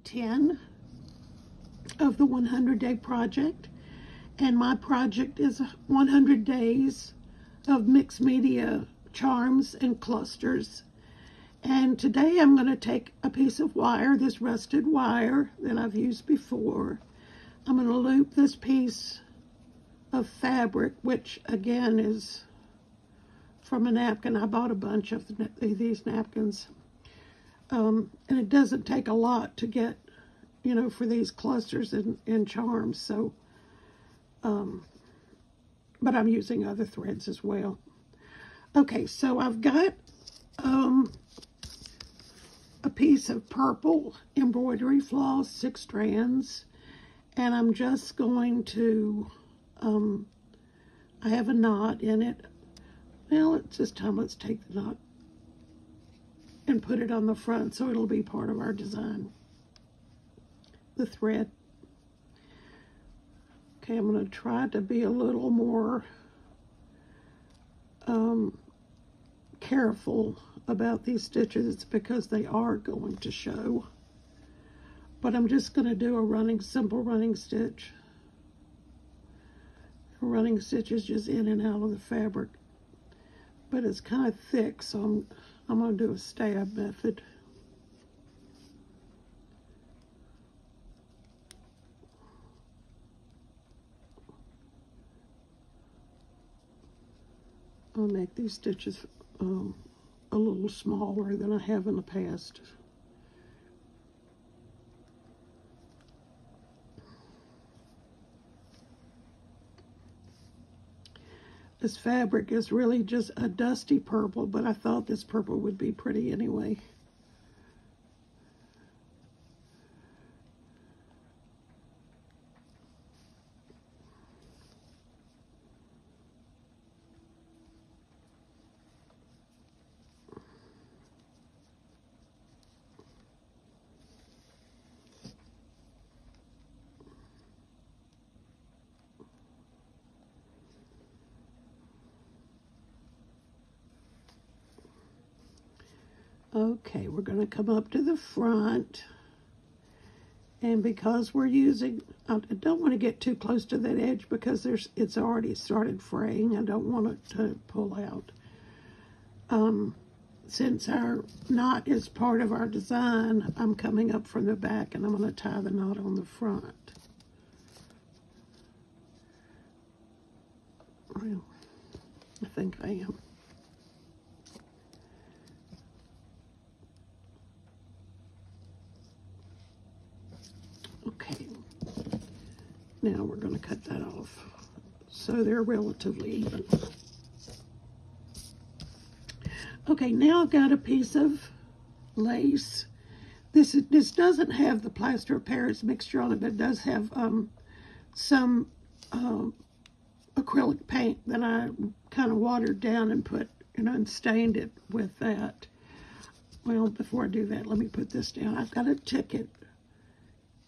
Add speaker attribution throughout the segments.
Speaker 1: 10 of the 100-day project, and my project is 100 days of mixed media charms and clusters. And today I'm going to take a piece of wire, this rusted wire that I've used before. I'm going to loop this piece of fabric, which again is from a napkin. I bought a bunch of these napkins. And it doesn't take a lot to get, you know, for these clusters and charms. So, but I'm using other threads as well. Okay, so I've got a piece of purple embroidery floss, 6 strands, and I'm just going to, I have a knot in it. Well, it's this time, let's take the knot and put it on the front so it'll be part of our design. The thread. Okay, I'm going to try to be a little more careful about these stitches because they are going to show. But I'm just going to do a simple running stitch. A running stitch is just in and out of the fabric. But it's kind of thick, so I'm going to do a stab method. I'll make these stitches a little smaller than I have in the past. This fabric is really just a dusty purple, but I thought this purple would be pretty anyway. Okay, we're going to come up to the front, and because we're using, I don't want to get too close to that edge because it's already started fraying. I don't want it to pull out. Since our knot is part of our design, I'm coming up from the back and I'm going to tie the knot on the front. Well, I think I am. Okay, now we're going to cut that off so they're relatively even. Okay, now I've got a piece of lace. This doesn't have the plaster of Paris mixture on it, but it does have some acrylic paint that I kind of watered down and put, you know, and stained it with that. Well, before I do that, let me put this down. I've got a ticket.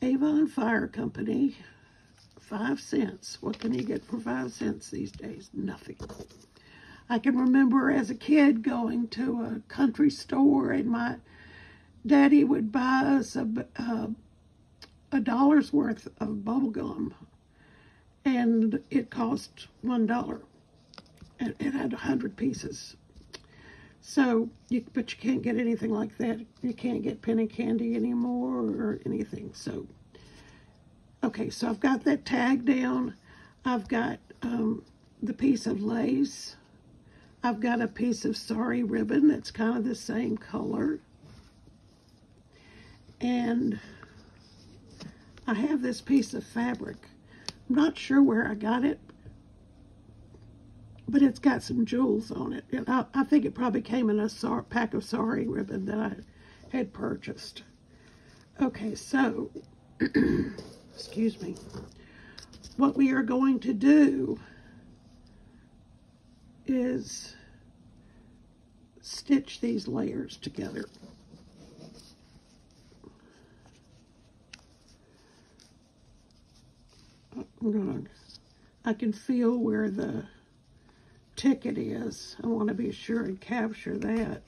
Speaker 1: Avon Fire Company, 5 cents. What can you get for 5 cents these days? Nothing. I can remember as a kid going to a country store and my daddy would buy us a dollar's worth of bubble gum, and it cost $1. And it had 100 pieces. So, but you can't get anything like that. You can't get penny candy anymore or anything. So, okay, so I've got that tag down. I've got the piece of lace. I've got a piece of sari ribbon that's kind of the same color. And I have this piece of fabric. I'm not sure where I got it, but it's got some jewels on it. And I think it probably came in a pack of sari ribbon that I had purchased. Okay, so, excuse me. What we are going to do is stitch these layers together. I can feel where the ticket is. I want to be sure and capture that.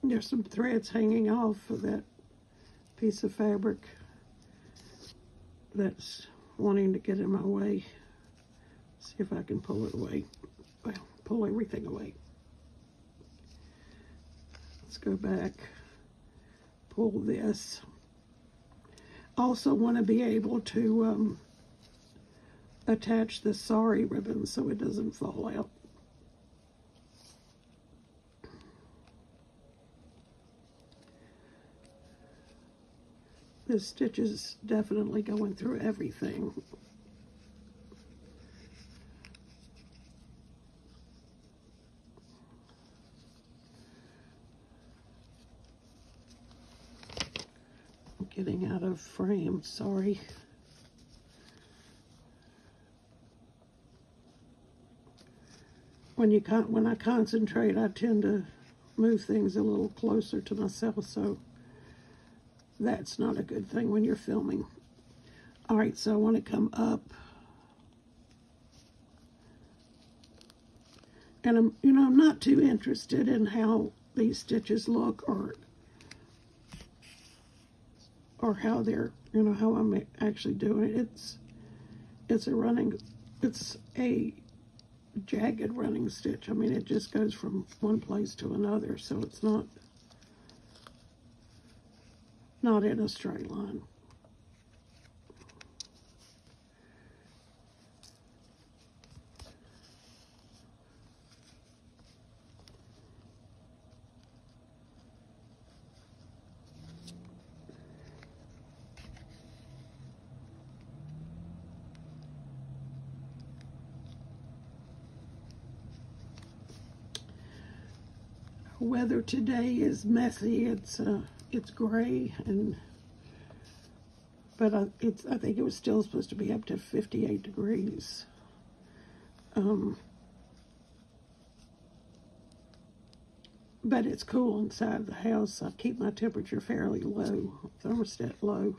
Speaker 1: There's some threads hanging off of that piece of fabric that's wanting to get in my way. See if I can pull it away. Well, pull everything away. Let's go back, pull this. Also want to be able to attach the sari ribbon so it doesn't fall out. This stitch is definitely going through everything. I'm getting out of frame, sorry. When I concentrate, I tend to move things a little closer to myself, so that's not a good thing when you're filming. All right, so I want to come up. And I'm not too interested in how these stitches look or how they're, how I'm actually doing it. It's a jagged running stitch. I mean, it just goes from one place to another, so it's not in a straight line. Weather today is messy. It's gray, but I think it was still supposed to be up to 58 degrees. But it's cool inside the house. I keep my temperature fairly low, thermostat low.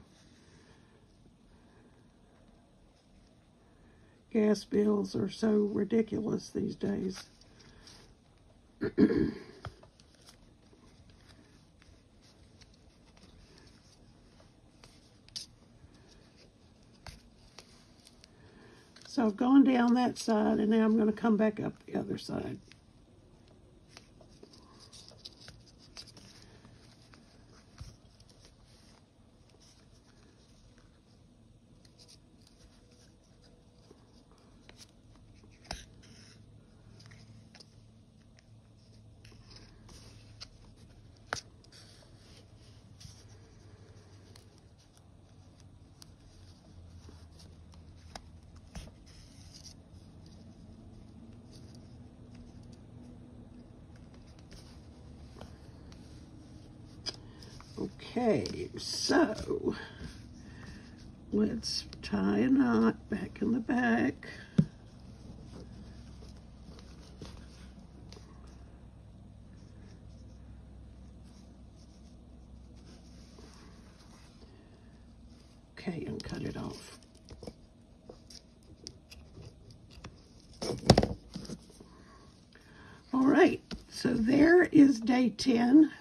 Speaker 1: Gas bills are so ridiculous these days. So I've gone down that side, and now I'm going to come back up the other side. Okay, so let's tie a knot back in the back. Okay, and cut it off. All right, so there is day 10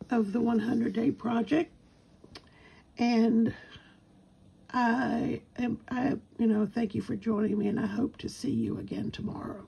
Speaker 1: of the 100-day project, and I thank you for joining me, and I hope to see you again tomorrow.